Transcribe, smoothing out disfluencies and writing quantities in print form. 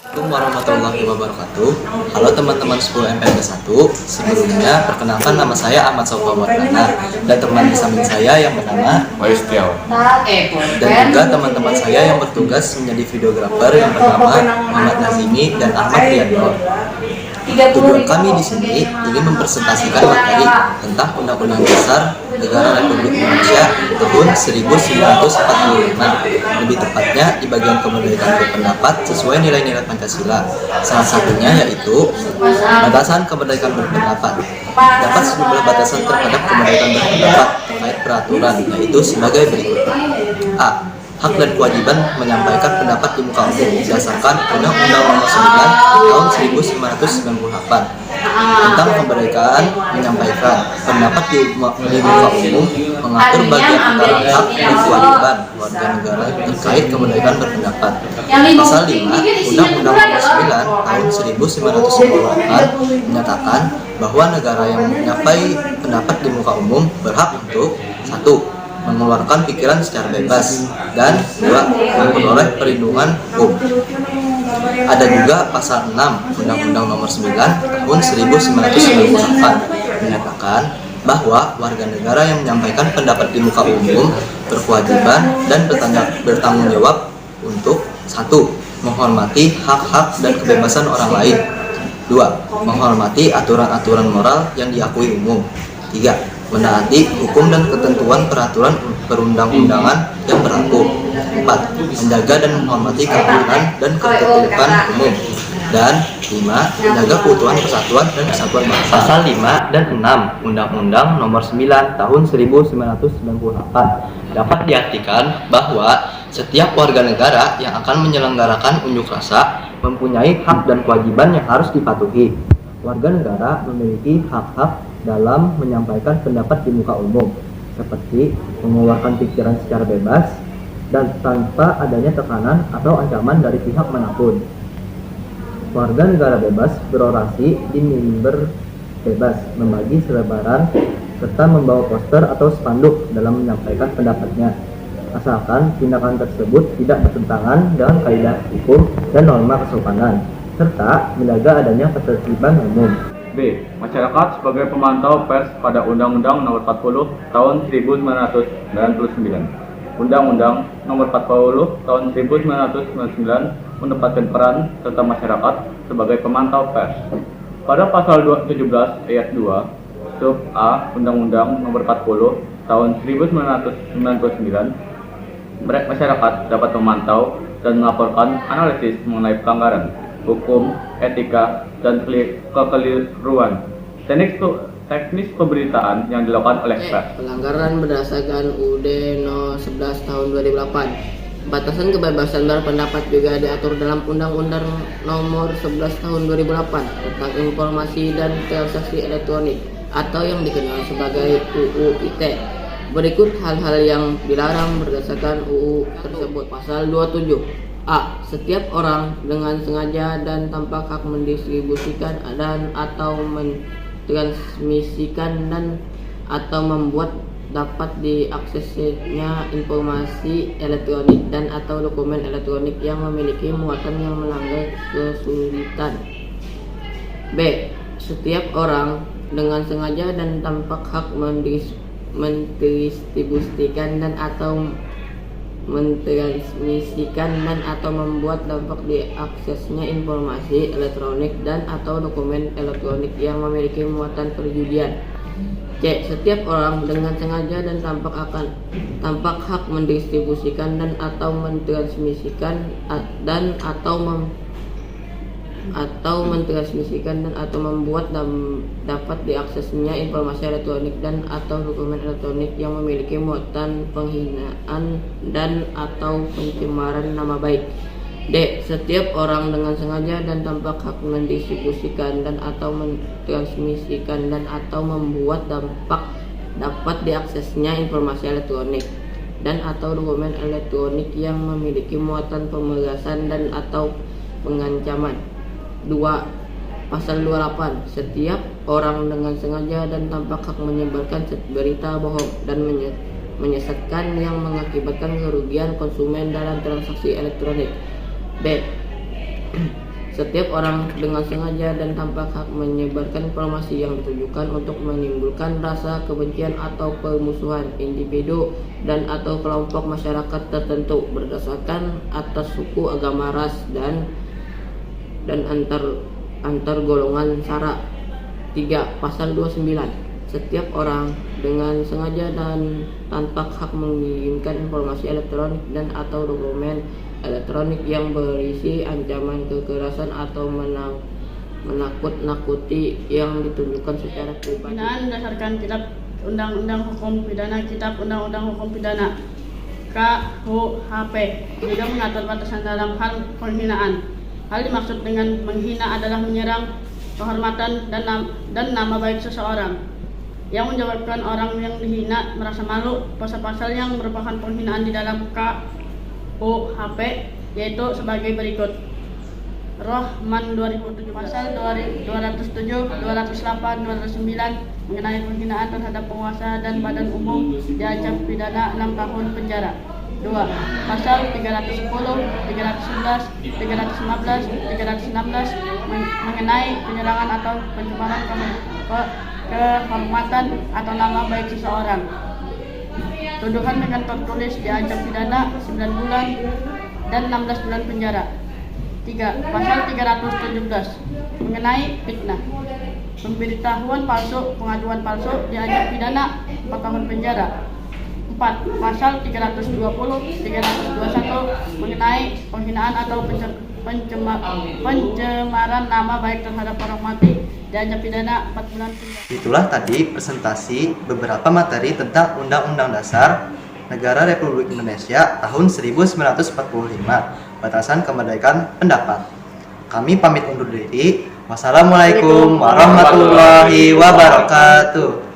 Assalamualaikum warahmatullahi wabarakatuh. Halo teman-teman 10 MPLK 1. Sebelumnya perkenalkan, nama saya Ahmad Sofa Wardana dan teman di samping saya yang bernama Waistiawan. Dan juga teman-teman saya yang bertugas menjadi videografer yang bernama Muhammad Nazimi dan Ahmad Riyadno. Tujuan kami di sini ingin mempresentasikan materi tentang Undang-Undang Dasar Negara Republik Indonesia tahun 1945. Lebih tepatnya di bagian kemerdekaan berpendapat sesuai nilai-nilai Pancasila. Salah satunya yaitu batasan kemerdekaan berpendapat. Dapat sejumlah batasan terhadap kemerdekaan berpendapat terkait peraturan, yaitu sebagai berikut. A. Hak dan kewajiban menyampaikan pendapat di muka umum berdasarkan Undang-Undang Nomor 9 Tahun 1998 tentang kemerdekaan menyampaikan pendapat di muka umum, mengatur bagian antara hak dan kewajiban warga negara terkait kemerdekaan berpendapat. Pasal 5 Undang-Undang Nomor 9 Tahun 1998 menyatakan bahwa negara yang menyampaikan pendapat di muka umum berhak untuk 1. Mengeluarkan pikiran secara bebas, dan 2. Memperoleh perlindungan hukum. Ada juga pasal 6 Undang-Undang Nomor 9 Tahun 1998 menyatakan bahwa warga negara yang menyampaikan pendapat di muka umum berkewajiban dan bertanggung jawab untuk 1. Menghormati hak-hak dan kebebasan orang lain. 2. Menghormati aturan-aturan moral yang diakui umum. 3. Menaati hukum dan ketentuan peraturan perundang-undangan yang berlaku. 4. Menjaga dan menghormati keamanan dan ketertiban umum. Dan 5. Menjaga keutuhan persatuan dan kesatuan bangsa. Pasal 5 dan 6 Undang-Undang Nomor 9 Tahun 1998 dapat diartikan bahwa setiap warga negara yang akan menyelenggarakan unjuk rasa mempunyai hak dan kewajiban yang harus dipatuhi. Warga negara memiliki hak-hak dalam menyampaikan pendapat di muka umum, seperti mengeluarkan pikiran secara bebas dan tanpa adanya tekanan atau ancaman dari pihak manapun. Warga negara bebas berorasi di mimbar bebas, membagi selebaran, serta membawa poster atau spanduk dalam menyampaikan pendapatnya, asalkan tindakan tersebut tidak bertentangan dengan kaidah hukum dan norma kesopanan, serta menjaga adanya ketertiban umum. B. Masyarakat sebagai pemantau pers pada Undang-Undang Nomor 40 Tahun 1999. Undang-Undang Nomor 40 Tahun 1999 menempatkan peran serta masyarakat sebagai pemantau pers. Pada pasal 17 ayat 2 sub A Undang-Undang Nomor 40 Tahun 1999, masyarakat dapat memantau dan melaporkan analisis mengenai pelanggaran hukum, etika, dan kekeliruan teknis pemberitaan yang dilakukan oleh pers. Pelanggaran berdasarkan UUD No. 11 Tahun 2008. Batasan kebebasan berpendapat juga diatur dalam Undang-Undang Nomor 11 Tahun 2008 tentang informasi dan transaksi elektronik atau yang dikenal sebagai UU ITE. Berikut hal-hal yang dilarang berdasarkan UU tersebut. Pasal 27 A. Setiap orang dengan sengaja dan tanpa hak mendistribusikan dan atau mentransmisikan dan atau membuat dapat diaksesnya informasi elektronik dan atau dokumen elektronik yang memiliki muatan yang melanggar kesulitan. B. Setiap orang dengan sengaja dan tanpa hak mendistribusikan dan atau mentransmisikan dan atau membuat dampak diaksesnya informasi elektronik dan atau dokumen elektronik yang memiliki muatan perjudian. C. Setiap orang dengan sengaja dan tanpa hak mendistribusikan dan atau mentransmisikan dan mentransmisikan dan atau membuat dapat diaksesnya informasi elektronik dan atau dokumen elektronik yang memiliki muatan penghinaan dan atau pencemaran nama baik. D. Setiap orang dengan sengaja dan tanpa hak mendistribusikan dan atau mentransmisikan dan atau membuat dapat diaksesnya informasi elektronik dan atau dokumen elektronik yang memiliki muatan pemerasan dan atau pengancaman. 2. Pasal 28. Setiap orang dengan sengaja dan tanpa hak menyebarkan berita bohong dan menyesatkan yang mengakibatkan kerugian konsumen dalam transaksi elektronik. B. Setiap orang dengan sengaja dan tanpa hak menyebarkan informasi yang ditujukan untuk menimbulkan rasa kebencian atau permusuhan individu dan atau kelompok masyarakat tertentu berdasarkan atas suku, agama, ras, dan antar golongan sara. 3. Pasal 29. Setiap orang dengan sengaja dan tanpa hak mengirimkan informasi elektronik dan atau dokumen elektronik yang berisi ancaman kekerasan atau menakut-nakuti yang ditunjukkan secara pribadi. Penghinaan berdasarkan Kitab Undang-Undang Hukum Pidana, Kitab Undang-Undang Hukum Pidana KUHP juga mengatur batasan dalam hal penghinaan. Hal dimaksud dengan menghina adalah menyerang kehormatan dan nama baik seseorang yang menyebabkan orang yang dihina merasa malu. Pasal-pasal yang merupakan penghinaan di dalam KUHP yaitu sebagai berikut. Rahman 2007 pasal 207, 208, 209 mengenai penghinaan terhadap penguasa dan badan umum diancam pidana 6 tahun penjara. 2. Pasal 310, 311, 315, 316 mengenai penyerangan atau pencemaran kehormatan atau nama baik seseorang. Tuduhan dengan tertulis diancam pidana 9 bulan dan 16 bulan penjara. 3. Pasal 317 mengenai fitnah, pemberitahuan palsu, pengaduan palsu diancam pidana 4 tahun penjara. 4. Pasal 320, 321 mengenai penghinaan atau pencemaran nama baik terhadap orang mati diancam pidana 4 bulan penjara. Itulah tadi presentasi beberapa materi tentang Undang-Undang Dasar Negara Republik Indonesia tahun 1945, batasan kemerdekaan pendapat. Kami pamit undur diri. Wassalamualaikum warahmatullahi wabarakatuh.